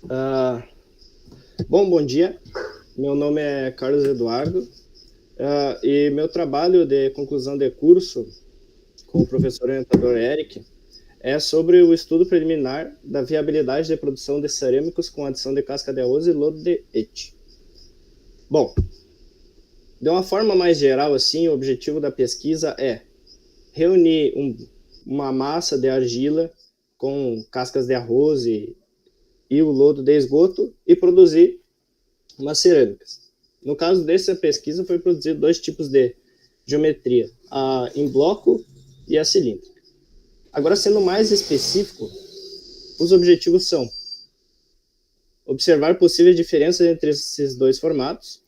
Ah, bom dia. Meu nome é Carlos Eduardo e meu trabalho de conclusão de curso com o professor orientador Eric é sobre o estudo preliminar da viabilidade de produção de cerâmicos com adição de casca de arroz e lodo de etch. Bom, de uma forma mais geral, assim, o objetivo da pesquisa é reunir uma massa de argila com cascas de arroz e o lodo de esgoto e produzir umas cerâmicas. No caso dessa pesquisa, foi produzido dois tipos de geometria, a em bloco e a cilíndrica. Agora, sendo mais específico, os objetivos são observar possíveis diferenças entre esses dois formatos,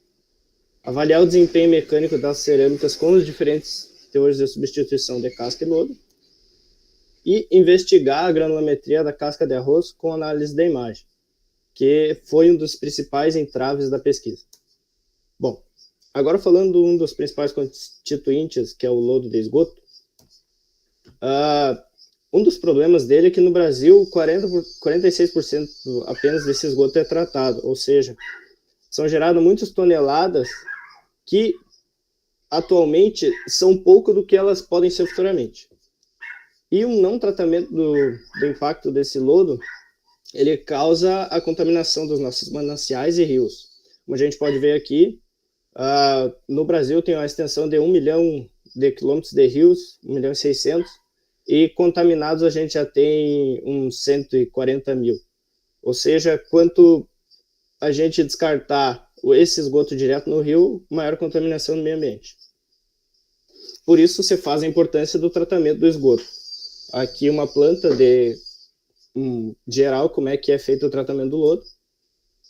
avaliar o desempenho mecânico das cerâmicas com os diferentes teores de substituição de casca e lodo, e investigar a granulometria da casca de arroz com análise da imagem, que foi um dos principais entraves da pesquisa. Bom, agora falando de um dos principais constituintes, que é o lodo de esgoto, um dos problemas dele é que no Brasil 46% apenas desse esgoto é tratado, ou seja, são geradas muitas toneladas que atualmente são pouco do que elas podem ser futuramente. E um não tratamento do impacto desse lodo, ele causa a contaminação dos nossos mananciais e rios. Como a gente pode ver aqui, no Brasil tem uma extensão de 1 milhão de quilômetros de rios, 1 milhão e 600, e contaminados a gente já tem uns 140 mil. Ou seja, quanto a gente descartar esse esgoto direto no rio, maior contaminação no meio ambiente. Por isso se faz a importância do tratamento do esgoto. Aqui uma planta de geral, como é que é feito o tratamento do lodo,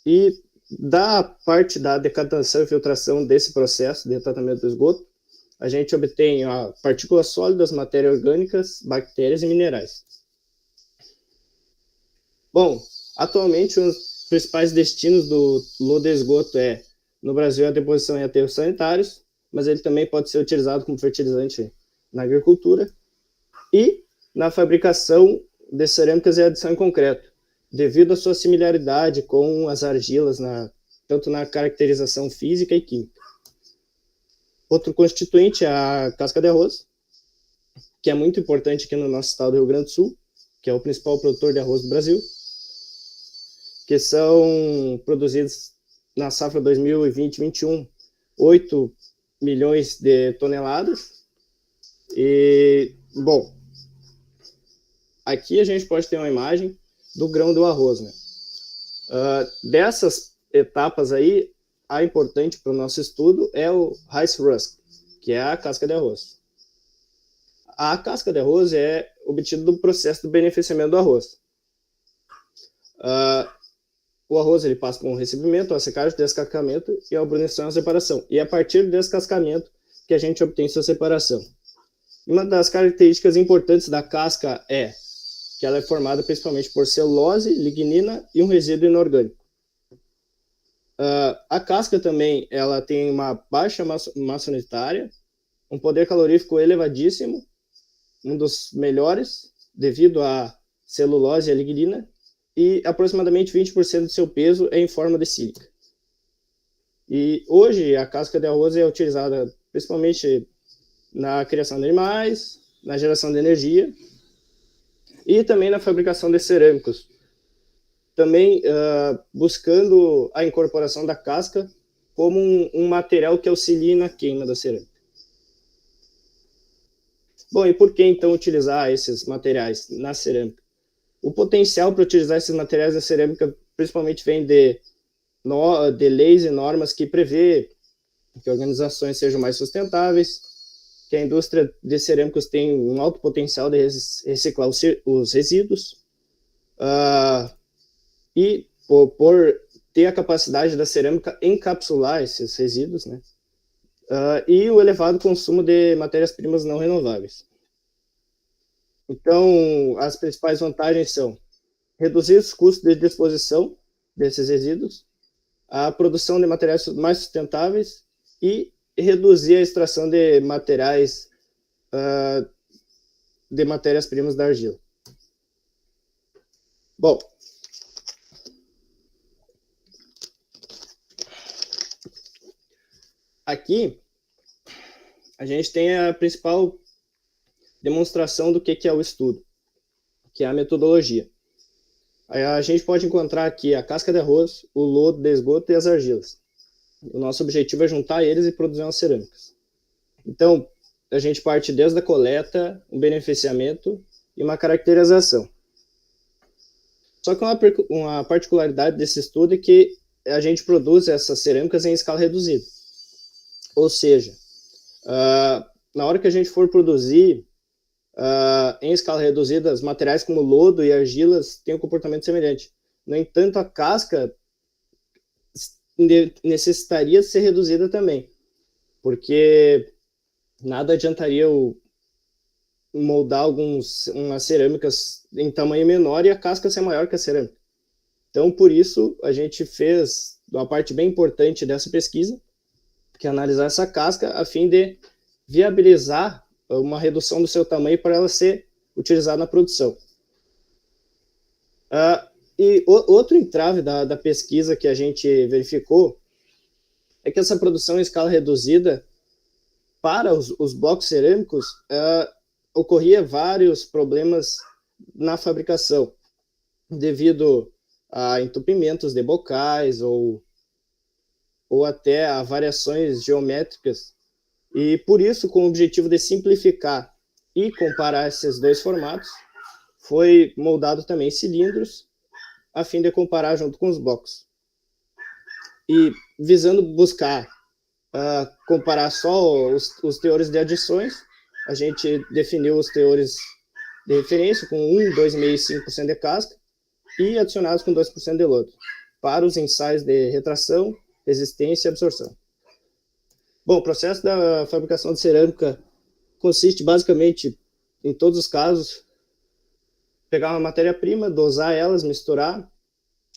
e da parte da decantação e filtração desse processo de tratamento do esgoto, a gente obtém partículas sólidas, matérias orgânicas, bactérias e minerais. Bom, atualmente os principais destinos do lodo de esgoto no Brasil, a deposição em aterros sanitários, mas ele também pode ser utilizado como fertilizante na agricultura e na fabricação de cerâmicas e adição em concreto, devido à sua similaridade com as argilas, tanto na caracterização física e química. Outro constituinte é a casca de arroz, que é muito importante aqui no nosso estado do Rio Grande do Sul, que é o principal produtor de arroz do Brasil, que são produzidos na safra 2020-21, 8 milhões de toneladas. E, bom, aqui a gente pode ter uma imagem do grão do arroz, né? Dessas etapas aí, a importante para o nosso estudo é o rice rusk, que é a casca de arroz. A casca de arroz é obtida do processo do beneficiamento do arroz. O arroz ele passa por um recebimento, a secagem, descascamento e a albrunização e a separação. E é a partir do descascamento que a gente obtém sua separação. Uma das características importantes da casca é que ela é formada principalmente por celulose, lignina e um resíduo inorgânico. A casca também ela tem uma baixa massa unitária, um poder calorífico elevadíssimo, um dos melhores, devido à celulose e à lignina, e aproximadamente 20% do seu peso é em forma de sílica. E hoje a casca de arroz é utilizada principalmente na criação de animais, na geração de energia e também na fabricação de cerâmicos, também buscando a incorporação da casca como um material que auxilie na queima da cerâmica. Bom, e por que então utilizar esses materiais na cerâmica? O potencial para utilizar esses materiais na cerâmica principalmente vem de leis e normas que prevê que organizações sejam mais sustentáveis, que a indústria de cerâmicos tem um alto potencial de reciclar os resíduos, e por ter a capacidade da cerâmica encapsular esses resíduos, né? E o elevado consumo de matérias-primas não renováveis. Então, as principais vantagens são reduzir os custos de disposição desses resíduos, a produção de materiais mais sustentáveis e reduzir a extração de materiais, de matérias-primas da argila. Bom, Aqui, a gente tem a principal demonstração do que é o estudo, que é a metodologia. A gente pode encontrar aqui a casca de arroz, o lodo de esgoto e as argilas. O nosso objetivo é juntar eles e produzir umas cerâmicas. Então, a gente parte desde a coleta, um beneficiamento e uma caracterização. Só que uma particularidade desse estudo é que a gente produz essas cerâmicas em escala reduzida. Ou seja, na hora que a gente for produzir em escala reduzida, os materiais como lodo e argilas têm um comportamento semelhante. No entanto, a casca necessitaria ser reduzida também, porque nada adiantaria moldar umas cerâmicas em tamanho menor e a casca ser maior que a cerâmica. Então, por isso, a gente fez uma parte bem importante dessa pesquisa, que é analisar essa casca a fim de viabilizar uma redução do seu tamanho para ela ser utilizada na produção. E outro entrave da pesquisa que a gente verificou é que essa produção em escala reduzida para os blocos cerâmicos ocorria vários problemas na fabricação, devido a entupimentos de bocais ou até a variações geométricas. E por isso, com o objetivo de simplificar e comparar esses dois formatos, foi moldado também cilindros, a fim de comparar junto com os blocos. E visando buscar comparar só os teores de adições, a gente definiu os teores de referência com 1, 2,5 e 5% de casca e adicionados com 2% de lodo, para os ensaios de retração, resistência e absorção. Bom, o processo da fabricação de cerâmica consiste basicamente, em todos os casos, pegar uma matéria-prima, dosar elas, misturar,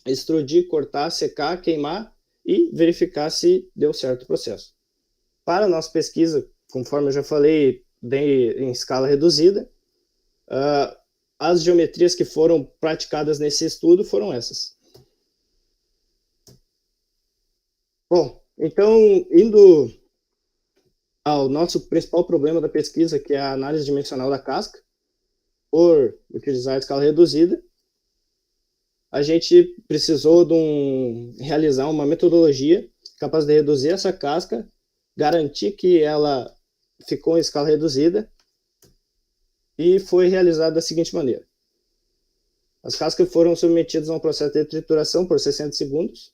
extrudir, cortar, secar, queimar e verificar se deu certo o processo. Para a nossa pesquisa, conforme eu já falei, em escala reduzida, as geometrias que foram praticadas nesse estudo foram essas. Bom, então, indo ao nosso principal problema da pesquisa, que é a análise dimensional da casca, por utilizar a escala reduzida, a gente precisou realizar uma metodologia capaz de reduzir essa casca, garantir que ela ficou em escala reduzida, e foi realizada da seguinte maneira. As cascas foram submetidas a um processo de trituração por 60 segundos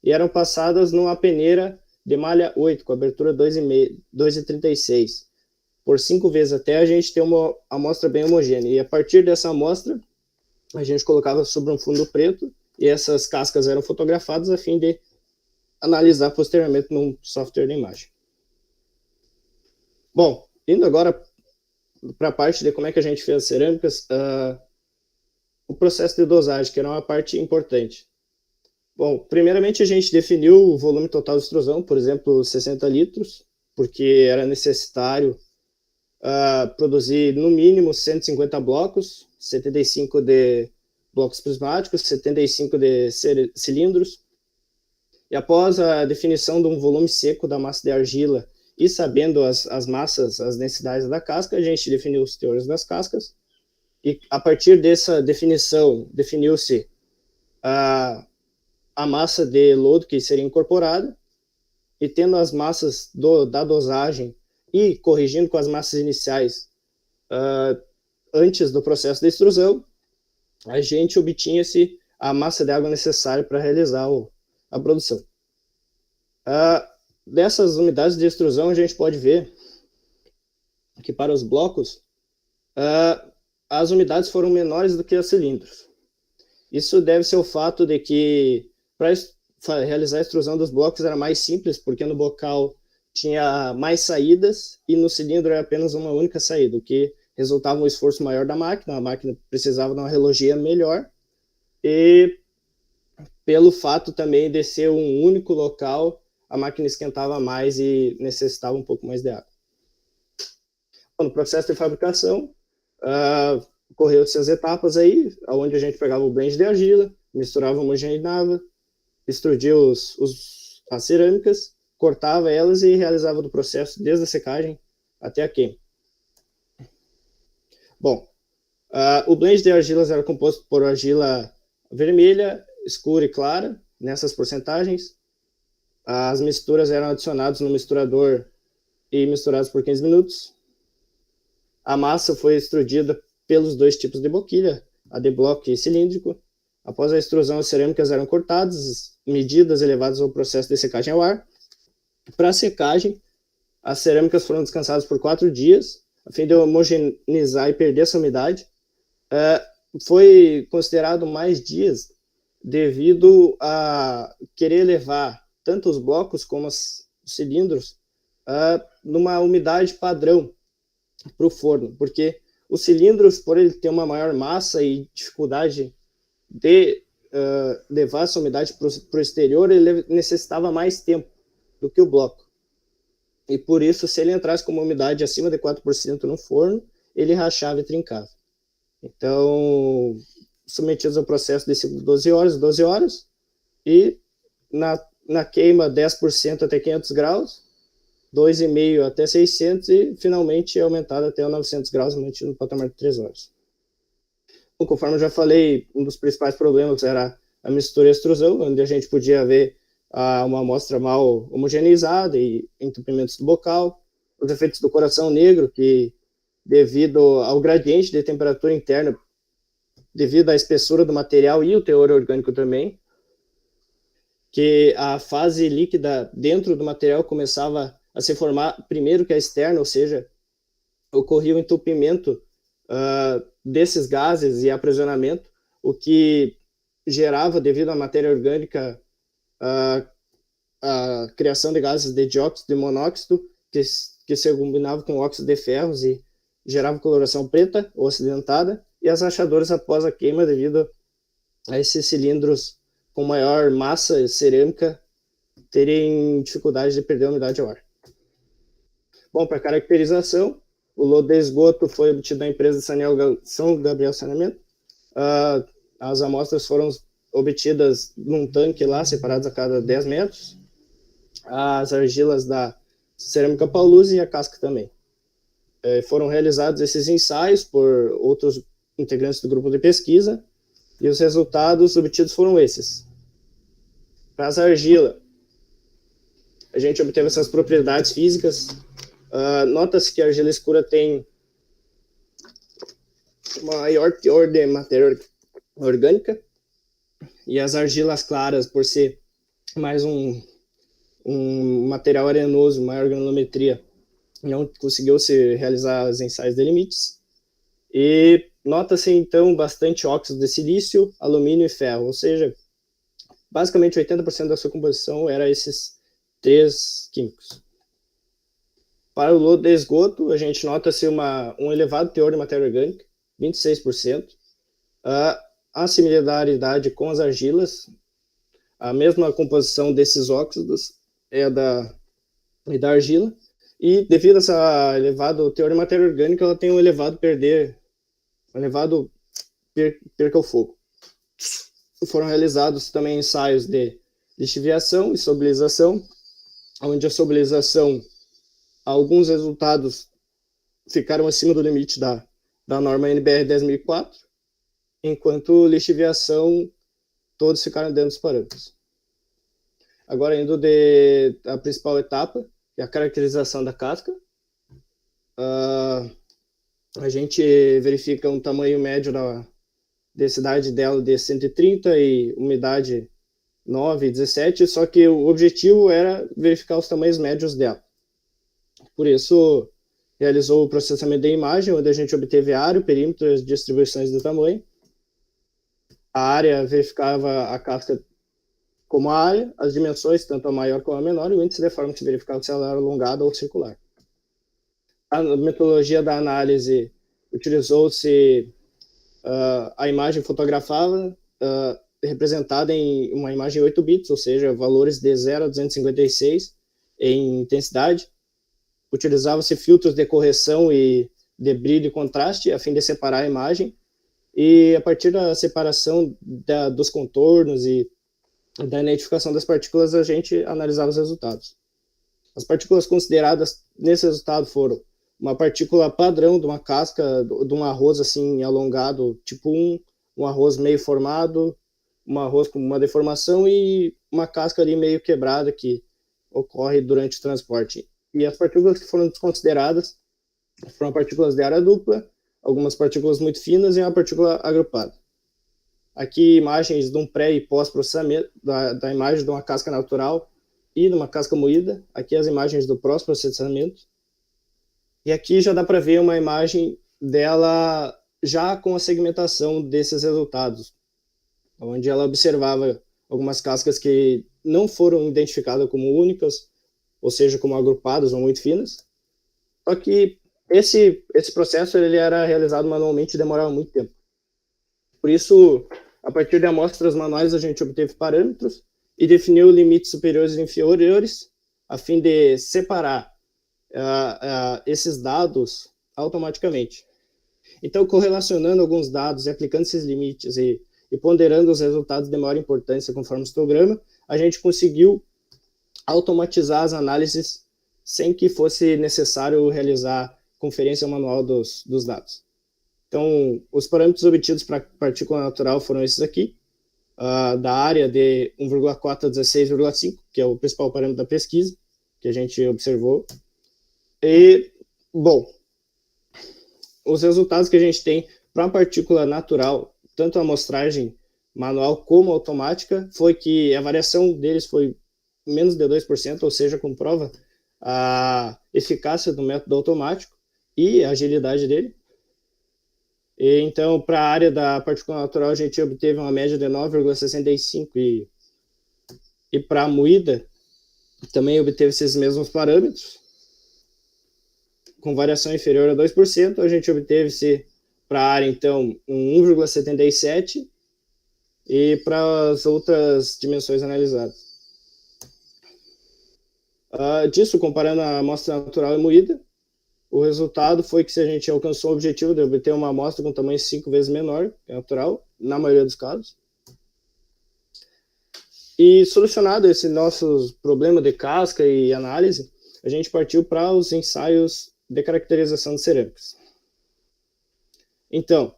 e eram passadas numa peneira de malha 8, com abertura 2,36, por 5 vezes, até a gente ter uma amostra bem homogênea. E a partir dessa amostra, a gente colocava sobre um fundo preto e essas cascas eram fotografadas a fim de analisar posteriormente num software de imagem. Bom, indo agora para a parte de como é que a gente fez as cerâmicas, o processo de dosagem, que era uma parte importante. Bom, primeiramente a gente definiu o volume total de extrusão, por exemplo, 60 litros, porque era necessário produzir no mínimo 150 blocos, 75 de blocos prismáticos, 75 de cilindros. E após a definição de um volume seco da massa de argila e sabendo as massas, as densidades da casca, a gente definiu os teores das cascas. E a partir dessa definição, definiu-se a massa de lodo que seria incorporada, e tendo as massas da dosagem e corrigindo com as massas iniciais antes do processo de extrusão, a gente obtinha-se a massa de água necessária para realizar a produção. Dessas unidades de extrusão, a gente pode ver que para os blocos, as unidades foram menores do que os cilindros. Isso deve-se ao fato de que para realizar a extrusão dos blocos era mais simples, porque no bocal tinha mais saídas e no cilindro era apenas uma única saída, o que resultava um esforço maior da máquina, a máquina precisava de uma relogia melhor, e pelo fato também de ser um único local, a máquina esquentava mais e necessitava um pouco mais de água. No processo de fabricação, ocorreu-se as etapas aí, onde a gente pegava o blend de argila, misturava, homogeneizava, extrudia as cerâmicas cortava elas e realizava o processo desde a secagem até a queima. Bom, o blend de argilas era composto por argila vermelha, escura e clara, nessas porcentagens. As misturas eram adicionadas no misturador e misturadas por 15 minutos. A massa foi extrudida pelos 2 tipos de boquilha, a de bloco e cilíndrico. Após a extrusão, as cerâmicas eram cortadas, medidas e levadas ao processo de secagem ao ar. Para a secagem, as cerâmicas foram descansadas por 4 dias, a fim de homogeneizar e perder essa umidade. Foi considerado mais dias devido a querer levar tanto os blocos como os cilindros numa umidade padrão para o forno, porque os cilindros, por ele ter uma maior massa e dificuldade de levar essa umidade para o exterior, ele necessitava mais tempo do que o bloco. E por isso, se ele entrasse com uma umidade acima de 4% no forno, ele rachava e trincava. Então, submetidos ao processo de ciclo de 12 horas, e na queima 10% até 500 graus, 2,5 até 600 e finalmente aumentado até 900 graus, mantido no patamar de 3 horas. Bom, conforme eu já falei, um dos principais problemas era a mistura e a extrusão, onde a gente podia ver uma amostra mal homogeneizada e entupimentos do bocal, os efeitos do coração negro, que devido ao gradiente de temperatura interna, devido à espessura do material e o teor orgânico também, que a fase líquida dentro do material começava a se formar primeiro que a externa, ou seja, ocorria o entupimento desses gases e aprisionamento, o que gerava, devido à matéria orgânica, a criação de gases de dióxido de monóxido, que se combinavam com óxido de ferros e gerava coloração preta ou acidentada, e as rachaduras após a queima devido a esses cilindros com maior massa cerâmica terem dificuldade de perder a umidade ao ar. Bom, para caracterização, o lodo de esgoto foi obtido da empresa de São Gabriel Saneamento. As amostras foram obtidas num tanque lá, separadas a cada 10 metros. As argilas da cerâmica Paulus e a casca também. Foram realizados esses ensaios por outros integrantes do grupo de pesquisa e os resultados obtidos foram esses. Para as argilas, a gente obteve essas propriedades físicas. Nota-se que a argila escura tem maior teor de matéria orgânica e as argilas claras, por ser mais um material arenoso, maior granulometria, não conseguiu se realizar os ensaios de limites. E nota-se então bastante óxido de silício, alumínio e ferro, ou seja, basicamente 80% da sua composição era esses 3 químicos. Para o lodo de esgoto, a gente nota-se um elevado teor de matéria orgânica, 26%. A similaridade com as argilas, a mesma composição desses óxidos é da argila, e devido a essa elevado teor de matéria orgânica, ela tem um elevado perca ao fogo. Foram realizados também ensaios de lixiviação e solubilização, onde a solubilização, alguns resultados ficaram acima do limite da norma NBR 10004, enquanto lixiviação, todos ficaram dentro dos parâmetros. Agora, indo a principal etapa, que é a caracterização da casca, a gente verifica um tamanho médio da densidade dela de 130 e umidade 9, 17, só que o objetivo era verificar os tamanhos médios dela. Por isso, realizou o processamento de imagem, onde a gente obteve a área, o perímetro e as distribuições do tamanho. A área verificava a casca como a área, as dimensões, tanto a maior como a menor, e o índice de forma que se verificava se ela era alongada ou circular. A metodologia da análise utilizou-se a imagem fotografada, representada em uma imagem 8 bits, ou seja, valores de 0 a 256 em intensidade. Utilizava-se filtros de correção e de brilho e contraste, a fim de separar a imagem, e a partir da separação dos contornos e da identificação das partículas, a gente analisava os resultados. As partículas consideradas nesse resultado foram uma partícula padrão de uma casca de um arroz assim alongado, tipo um arroz meio formado, um arroz com uma deformação e uma casca ali meio quebrada que ocorre durante o transporte. E as partículas que foram desconsideradas foram partículas de área dupla, algumas partículas muito finas e uma partícula agrupada. Aqui imagens de um pré e pós-processamento, da imagem de uma casca natural e de uma casca moída. Aqui as imagens do pós-processamento. E aqui já dá para ver uma imagem dela já com a segmentação desses resultados, onde ela observava algumas cascas que não foram identificadas como únicas, ou seja, como agrupadas ou muito finas. Só que esse processo ele era realizado manualmente e demorava muito tempo. Por isso, a partir de amostras manuais, a gente obteve parâmetros e definiu limites superiores e inferiores a fim de separar esses dados automaticamente. Então, correlacionando alguns dados e aplicando esses limites e ponderando os resultados de maior importância conforme o histograma, a gente conseguiu automatizar as análises sem que fosse necessário realizar conferência manual dos dados. Então, os parâmetros obtidos para partícula natural foram esses aqui, da área de 1,4 a 16,5, que é o principal parâmetro da pesquisa, que a gente observou. E, bom, os resultados que a gente tem para a partícula natural, tanto a amostragem manual como automática, foi que a variação deles foi menos de 2%, ou seja, comprova a eficácia do método automático e a agilidade dele. E, então, para a área da partícula natural, a gente obteve uma média de 9,65 e para a moída também obteve esses mesmos parâmetros. Com variação inferior a 2%, a gente obteve para a área, então, um 1,77 e para as outras dimensões analisadas. Disso, comparando a amostra natural e moída, o resultado foi que se a gente alcançou o objetivo de obter uma amostra com tamanho 5 vezes menor que a natural, na maioria dos casos. E solucionado esse nosso problema de casca e análise, a gente partiu para os ensaios de caracterização de cerâmicas. Então,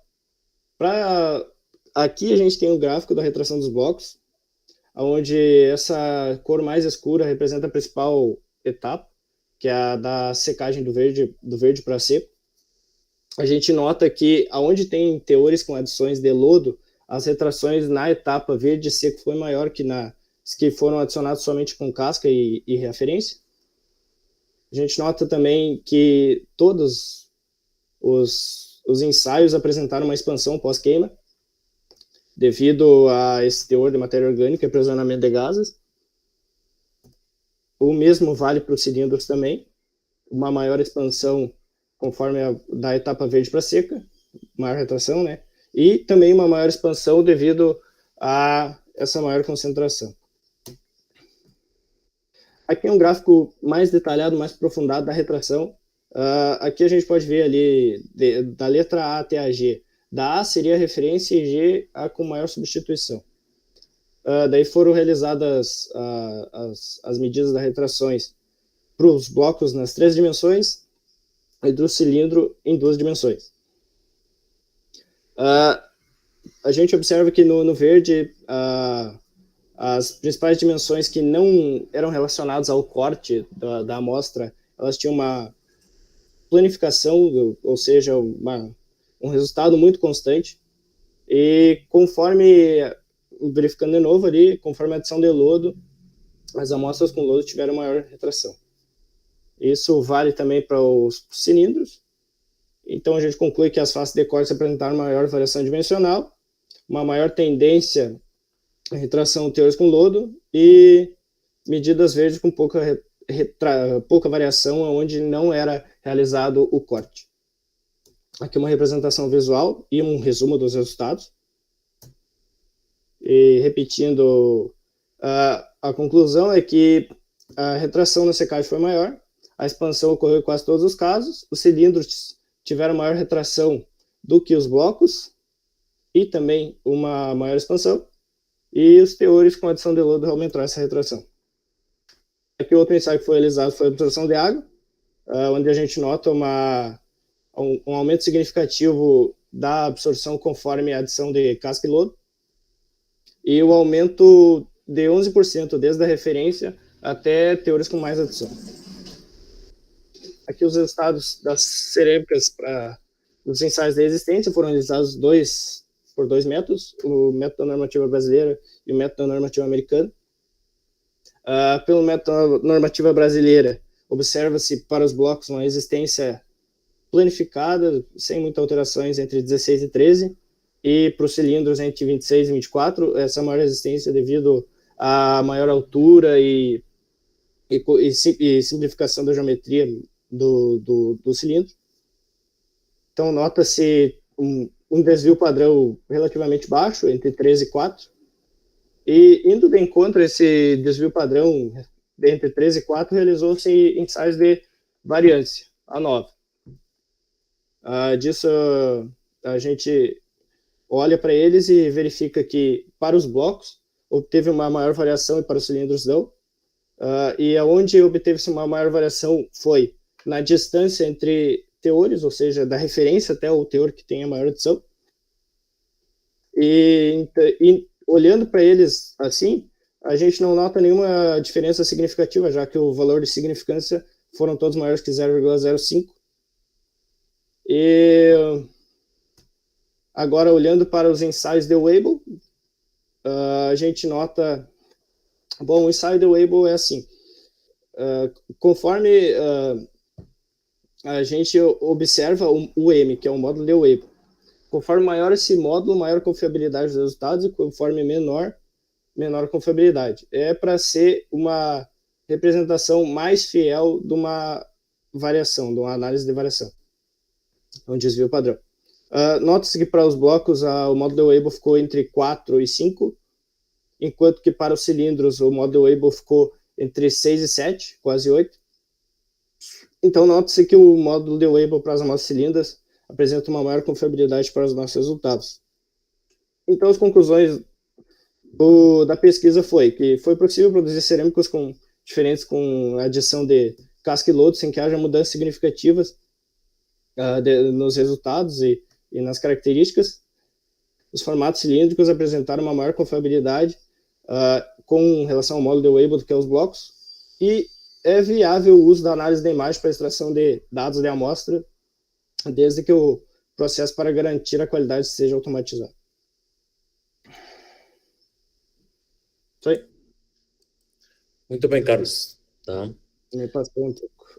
aqui a gente tem um gráfico da retração dos blocos, onde essa cor mais escura representa a principal etapa, que é a da secagem do verde para seco. A gente nota que aonde tem teores com adições de lodo, as retrações na etapa verde e seco foi maior que nas que foram adicionadas somente com casca e referência. A gente nota também que todos os ensaios apresentaram uma expansão pós-queima, devido a esse teor de matéria orgânica e aprisionamento de gases. O mesmo vale para os cilindros também, uma maior expansão conforme da etapa verde para seca, maior retração, né? E também uma maior expansão devido a essa maior concentração. Aqui é um gráfico mais detalhado, mais aprofundado da retração. Aqui a gente pode ver ali, da letra A até a G. Da A seria a referência e G a com maior substituição. Daí foram realizadas as medidas das retrações para os blocos nas 3 dimensões e do cilindro em 2 dimensões. A gente observa que no verde, as principais dimensões que não eram relacionadas ao corte da amostra, elas tinham uma planificação, ou seja, um resultado muito constante. E conforme, verificando de novo ali, conforme a adição de lodo, as amostras com lodo tiveram maior retração. Isso vale também para os cilindros. Então a gente conclui que as faces de corte apresentaram maior variação dimensional, uma maior tendência à retração de teores com lodo e medidas verdes com pouca variação, onde não era realizado o corte. Aqui uma representação visual e um resumo dos resultados. E repetindo, a conclusão é que a retração na secagem foi maior, a expansão ocorreu em quase todos os casos, os cilindros tiveram maior retração do que os blocos e também uma maior expansão, e os teores com adição de lodo aumentaram essa retração. Aqui outro ensaio que foi realizado foi a absorção de água, onde a gente nota um aumento significativo da absorção conforme a adição de casca e lodo, e o aumento de 11% desde a referência até teores com mais adição. Aqui os resultados das cerâmicas para os ensaios de resistência foram realizados por dois métodos, o método da normativa brasileira e o método da normativa americana. Pelo método da normativa brasileira, observa-se para os blocos uma resistência planificada, sem muitas alterações, entre 16 e 13, e para os cilindros entre 26 e 24, essa maior resistência devido à maior altura e simplificação da geometria do cilindro. Então, nota-se um desvio padrão relativamente baixo, entre 13 e 4, e indo de encontro a esse desvio padrão entre 13 e 4, realizou-se ensaios de variância, a 9. Disso, a gente olha para eles e verifica que, para os blocos, obteve uma maior variação e para os cilindros não. E aonde obteve-se uma maior variação foi na distância entre teores, ou seja, da referência até o teor que tem a maior adição. E olhando para eles assim, a gente não nota nenhuma diferença significativa, já que o valor de significância foram todos maiores que 0,05. E agora, olhando para os ensaios de Weibull, a gente nota... Bom, o ensaio de Weibull é assim, conforme a gente observa o M, que é o módulo de Weibull, conforme maior esse módulo, maior a confiabilidade dos resultados, e conforme menor a confiabilidade. É para ser uma representação mais fiel de uma variação, de uma análise de variação, um desvio padrão. Nota-se que para os blocos o módulo de Weibull ficou entre 4 e 5, enquanto que para os cilindros o módulo de Weibull ficou entre 6 e 7, quase 8. Então, nota-se que o módulo de Weibull para as amostras cilindras apresenta uma maior confiabilidade para os nossos resultados. Então, as conclusões da pesquisa foi que foi possível produzir cerâmicos diferentes com adição de casca e lodo, sem que haja mudanças significativas nos resultados e nas características. Os formatos cilíndricos apresentaram uma maior confiabilidade com relação ao módulo de Weibull do que aos blocos, e é viável o uso da análise da imagem para extração de dados de amostra, desde que o processo para garantir a qualidade seja automatizado. Isso aí. Muito bem, Carlos. Tá. Me passou um pouco.